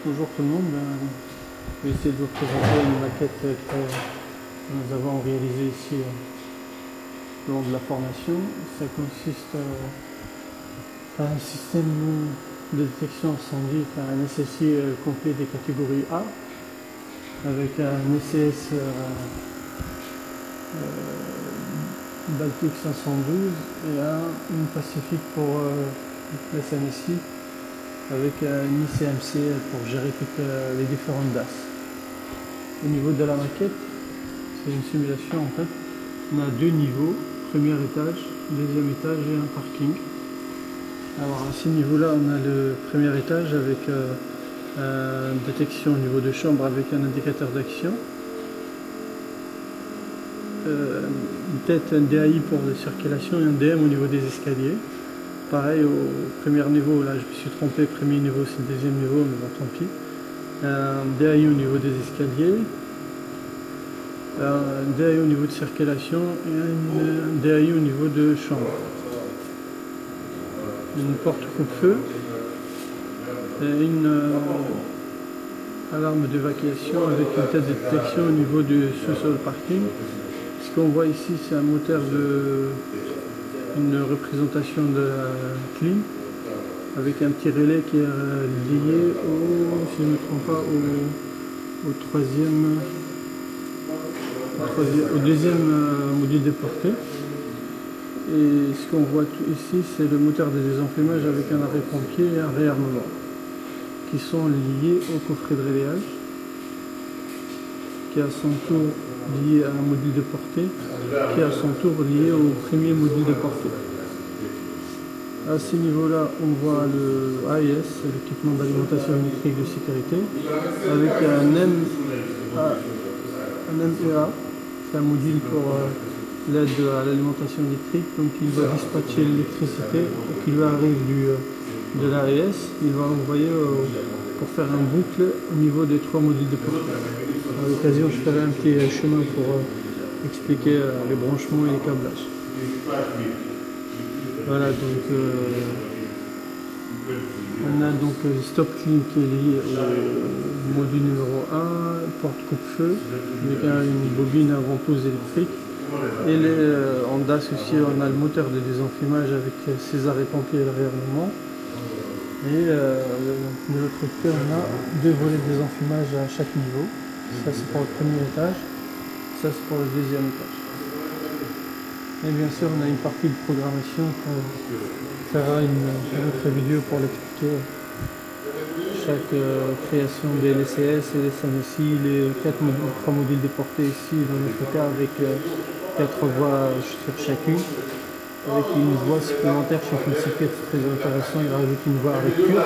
Bonjour tout le monde, je vais essayer de vous présenter une maquette que nous avons réalisée ici lors de la formation. Ça consiste à un système de détection incendie, un SSI complet des catégories A, avec un SCS Baltic 512 et une Pacifique pour la SNSI, avec un ICMC pour gérer toutes les différentes DAS. Au niveau de la maquette, c'est une simulation en fait. On a deux niveaux, premier étage, deuxième étage et un parking. Alors à ce niveau-là, on a le premier étage avec une détection au niveau de chambre avec un indicateur d'action. Peut-être un DAI pour la circulation et un DM au niveau des escaliers. Pareil au premier niveau, là je me suis trompé, premier niveau c'est le deuxième niveau, mais bon tant pis. Un DAI au niveau des escaliers, un DAI au niveau de circulation et un DAI au niveau de chambre. Une porte coupe-feu et une alarme d'évacuation avec une tête de détection au niveau du sous-sol parking. Ce qu'on voit ici, c'est un moteur une représentation de la clim avec un petit relais qui est lié si je ne me trompe pas, au deuxième module de portée. Et ce qu'on voit ici, c'est le moteur de désenfumage avec un arrêt-pompier et un réarmement qui sont liés au coffret de relayage, qui est à son tour lié à un module de portée, qui est à son tour lié au premier module de portée. À ce niveau-là, on voit le AES, l'équipement d'alimentation électrique de sécurité, avec un MEA, c'est un module pour l'aide à l'alimentation électrique. Donc il va dispatcher l'électricité qui lui arrive de l'AES, il va envoyer pour faire un boucle au niveau des trois modules de portée. À l'occasion, je ferai un petit chemin pour expliquer les branchements et les câblages. Voilà, donc on a donc le stop clean qui est lié au module numéro 1, porte coupe-feu, avec une bobine à ventouse électrique. Et en DAS aussi, on a le moteur de désenfumage avec ses arrêts-pompiers et le réarmement. Et de l'autre côté, on a deux volets de désenfumage à chaque niveau. Ça c'est pour le premier étage, ça c'est pour le deuxième étage. Et bien sûr, on a une partie de programmation qu'on fera une autre vidéo pour l'expliquer. Chaque création des LCS et des SNSI, les 3 modules déportés ici dans notre cas avec 4 voies sur chacune, avec une voie supplémentaire chez Fulsiket, c'est très intéressant, il rajoute une voie avec cube.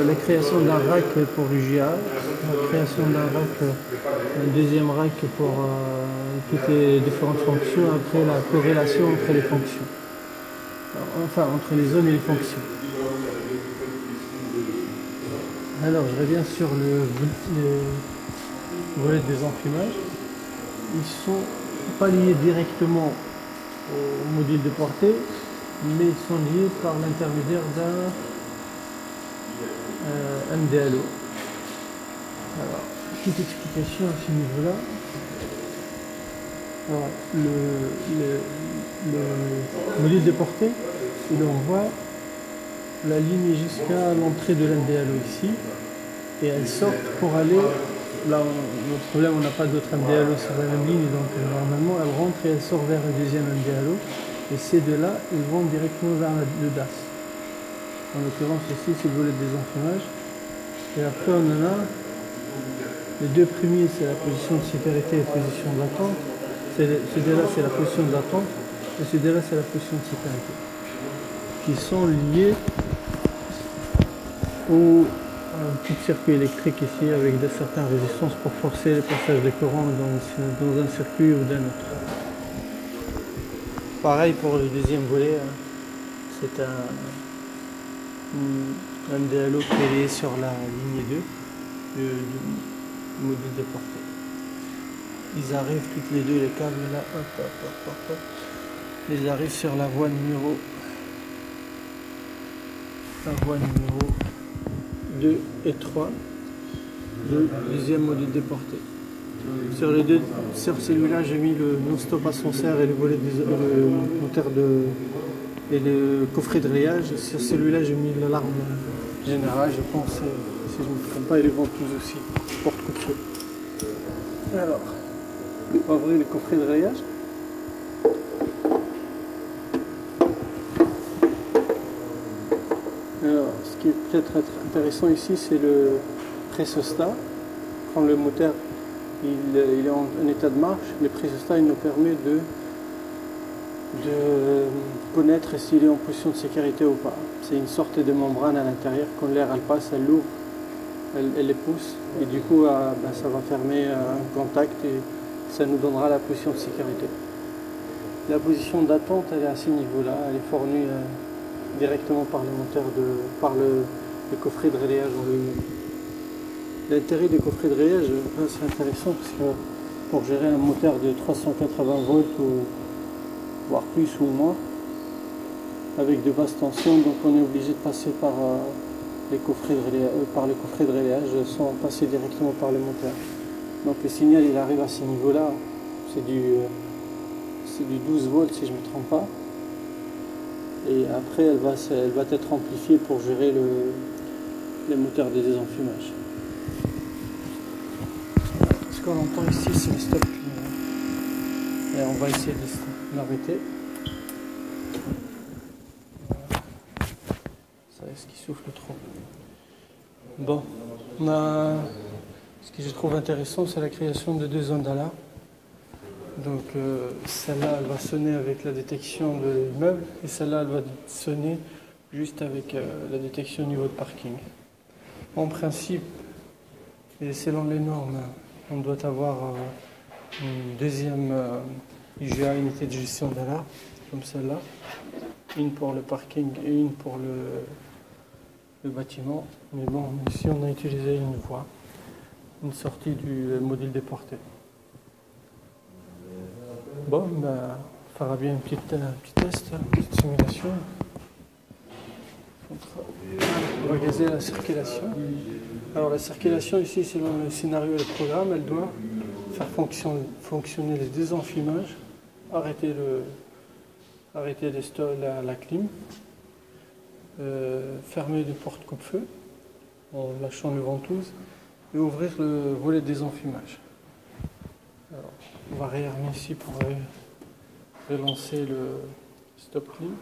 La création d'un rack pour l'UGA, la création d'un rack, un deuxième rack pour toutes les différentes fonctions, après la corrélation entre les fonctions, enfin entre les zones et les fonctions. Alors je reviens sur le volet de désenfumage. Ils ne sont pas liés directement au module de portée, mais ils sont liés par l'intermédiaire d'un MDLO. Alors, petite explication à ce niveau-là. Alors, le module de portée, il envoie la ligne jusqu'à l'entrée de l'MDLO ici, et elle sort pour aller là. Le problème, on n'a pas d'autre MDLO sur la même ligne, donc normalement elle rentre et elle sort vers le deuxième MDLO, et ces deux-là, ils vont directement vers le DAS. En l'occurrence ici, c'est le volet de désenfumage. Et après, on en a les deux premiers, c'est la position de sécurité et la position d'attente. Celui-là, c'est la position d'attente, et celui-là, c'est la position de sécurité, qui sont liés au petit circuit électrique ici, avec certaines résistances pour forcer le passage de courant dans un circuit ou d'un autre. Pareil pour le deuxième volet, c'est un MDLO qui est lié sur la ligne 2 du module de portée. Ils arrivent toutes les deux, les câbles là, hop. Ils arrivent sur la voie numéro 2 et 3, le deuxième module déporté. Sur celui-là, j'ai mis le non-stop ascenseur et le volet le moteur et le coffret de rayage. Sur celui-là, j'ai mis l'alarme générale, je pense, si je ne me trompe pas, et les ventouses aussi, porte-coupe-feu. Alors, on va ouvrir le coffret de rayage. Alors, ce qui est peut-être intéressant ici, c'est le pressostat. Quand le moteur il est en état de marche, le pressostat nous permet de connaître s'il est en position de sécurité ou pas. C'est une sorte de membrane à l'intérieur. Quand l'air passe, elle l'ouvre, elle les pousse, et du coup ça va fermer un contact et ça nous donnera la position de sécurité. La position d'attente, elle est à ce niveau-là, elle est fournie directement par le moteur, par le coffret de rayage en lui-même. L'intérêt du coffret de rayage, c'est intéressant parce que pour gérer un moteur de 380 volts ou voire plus ou moins, avec de basses tensions, donc on est obligé de passer par les coffrets de rayage sans passer directement par le moteur. Donc le signal il arrive à ce niveau-là, c'est du 12 volts si je ne me trompe pas. Et après elle va être amplifiée pour gérer les moteurs de désenfumage. Ce qu'on entend ici c'est le stop clean. Et on va essayer de l'arrêter. Ça est-ce qu'il souffle trop. Bon, ce que je trouve intéressant c'est la création de 2 zones d'alarme. Donc celle-là elle va sonner avec la détection de l'immeuble et celle-là elle va sonner juste avec la détection au niveau de parking. En principe, et selon les normes, on doit avoir une deuxième IGA, unité de gestion d'alarme, comme celle-là, une pour le parking et une pour le bâtiment. Mais bon, ici on a utilisé une voie, une sortie du module déporté. Bon, on fera bien un petit test, une petite simulation. On va gazer la circulation. Alors la circulation ici, selon le scénario et le programme, elle doit faire fonctionner les désenfumages, arrêter la clim, fermer les portes coupe-feu en lâchant le ventouse et ouvrir le volet de désenfumage. Alors, on va réarmer ici pour relancer le stop clean.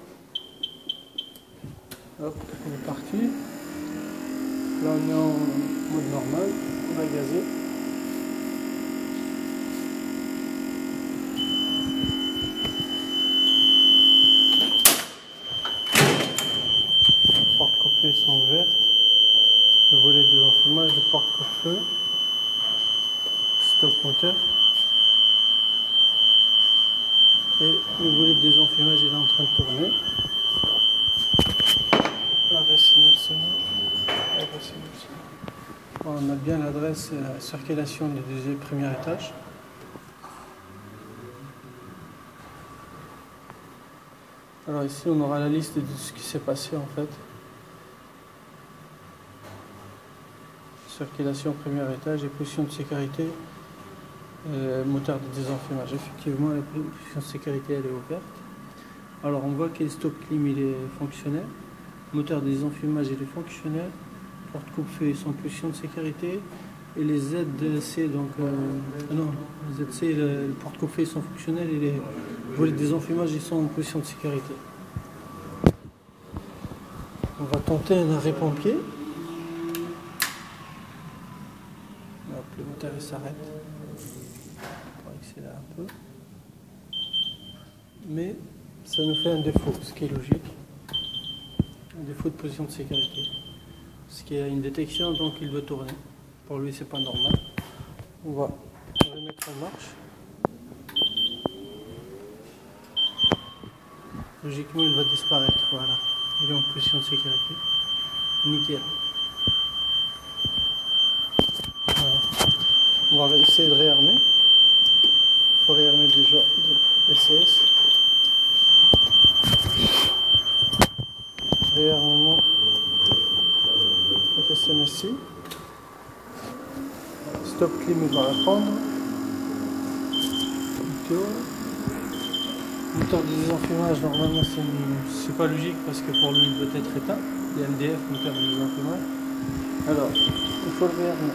Hop, on est parti. Là on est en mode normal, on va gazer. Les portes coupe-feu sont ouvertes. Le volet de désenfumage, les portes coupe-feu. Stop moteur. Et le volet de désenfumage est en train de tourner. L'arrêt signal sonore. On a bien l'adresse circulation du premier étage. Alors ici on aura la liste de ce qui s'est passé en fait. Circulation premier étage et position de sécurité, moteur de désenfumage. Effectivement la position de sécurité elle est ouverte. Alors on voit que le stop clim il est fonctionnel. Moteur de désenfumage il est fonctionnel, porte coupe-feu sont en position de sécurité et les ZC donc les ZC le porte coupe-feu sont fonctionnels et les volets de désenfumage ils sont en position de sécurité. On va tenter un arrêt pompier. Hop, le moteur il s'arrête. On va accélérer un peu. Mais ça nous fait un défaut, ce qui est logique. Un défaut de position de sécurité. Parce qu'il y a une détection, donc il doit tourner. Pour lui, c'est pas normal. On va remettre en marche. Logiquement, il va disparaître. Voilà. Il est en position de sécurité. Nickel. Voilà. On va essayer de réarmer. Il faut réarmer déjà le LCS. Réarmement avec SMSI. Stop clim, il va répondre. Moteur de désenfumage, normalement c'est pas logique parce que pour lui il doit être éteint. Il y a MDF, moteur de désenfumage. Alors, il faut le réarmer.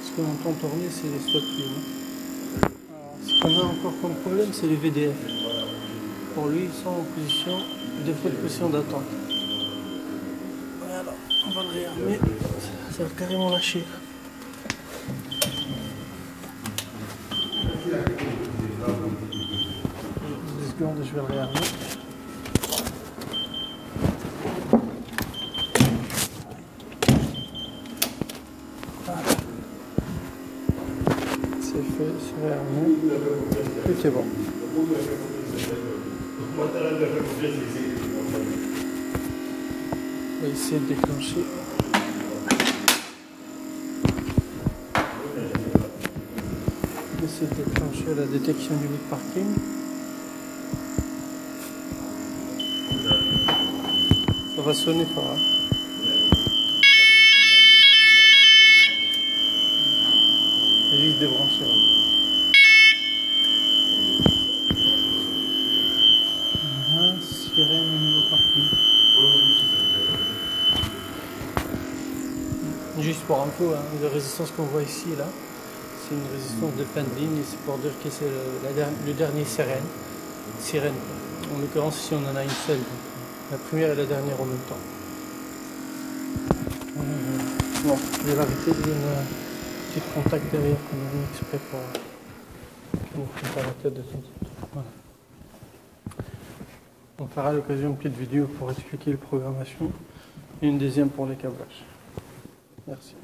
Ce qu'on entend tourner, c'est les stop clim. Ce qu'on a encore comme problème, c'est les VDF. Pour lui, ils sont en position, défaut de position d'attente. Voilà, on va le réarmer. Ça va carrément lâcher. 10 secondes, je vais le réarmer. C'est fait, c'est réarmé. Tout est bon. On va essayer de déclencher. On va essayer de déclencher la détection du vide parking. Ça va sonner fort. Hein. Et vite débranché. Hein. Sirène au niveau parking. Juste pour info, hein, la résistance qu'on voit ici, là, c'est une résistance de fin de ligne et c'est pour dire que c'est le dernier sirène. En l'occurrence, ici, on en a une seule. Donc, la première et la dernière en même temps. Bon, je vais l'arrêter. Il y a un petit contact derrière qu'on a mis exprès pour nous faire la tête de temps en temps. Voilà. On fera à l'occasion une petite vidéo pour expliquer la programmation et une deuxième pour les câblages. Merci.